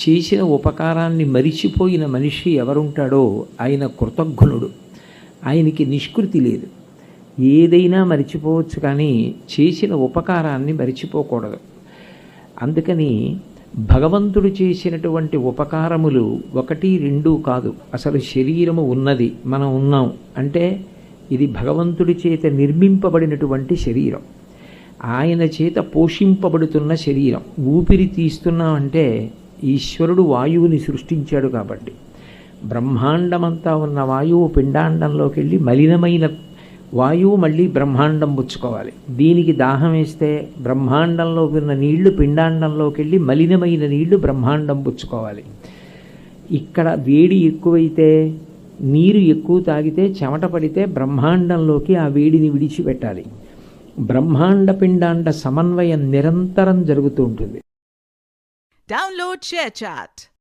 చేసిన ఉపకారాన్ని మరిచిపోయిన మనిషి ఎవరుంటాడో ఆయన కృతజ్ఞుడు. ఆయనకి నిష్కృతి లేదు. ఏదైనా మరిచిపోవచ్చు కానీ చేసిన ఉపకారాన్ని మరిచిపోకూడదు. అందుకని భగవంతుడు చేసినటువంటి ఉపకారములు 1, 2 కాదు. అసలు శరీరము ఉన్నది, మనం ఉన్నాం అంటే ఇది భగవంతుడి చేత నిర్మింపబడినటువంటి శరీరం, ఆయన చేత పోషింపబడుతున్న శరీరం. ఊపిరి తీస్తున్నామంటే ఈశ్వరుడు వాయువుని సృష్టించాడు కాబట్టి. బ్రహ్మాండమంతా ఉన్న వాయువు పిండాండంలోకి వెళ్ళి మలినమైన వాయువు మళ్ళీ బ్రహ్మాండం పుచ్చుకోవాలి. దీనికి దాహం వేస్తే బ్రహ్మాండంలో ఉన్న నీళ్లు పిండాండంలోకి వెళ్ళి మలినమైన నీళ్లు బ్రహ్మాండం పుచ్చుకోవాలి. ఇక్కడ వేడి ఎక్కువైతే నీరు ఎక్కువ తాగితే చెమట పడితే బ్రహ్మాండంలోకి ఆ వేడిని విడిచిపెట్టాలి. బ్రహ్మాండ పిండాండ సమన్వయం నిరంతరం జరుగుతూ ఉంటుంది. Download ShareChat.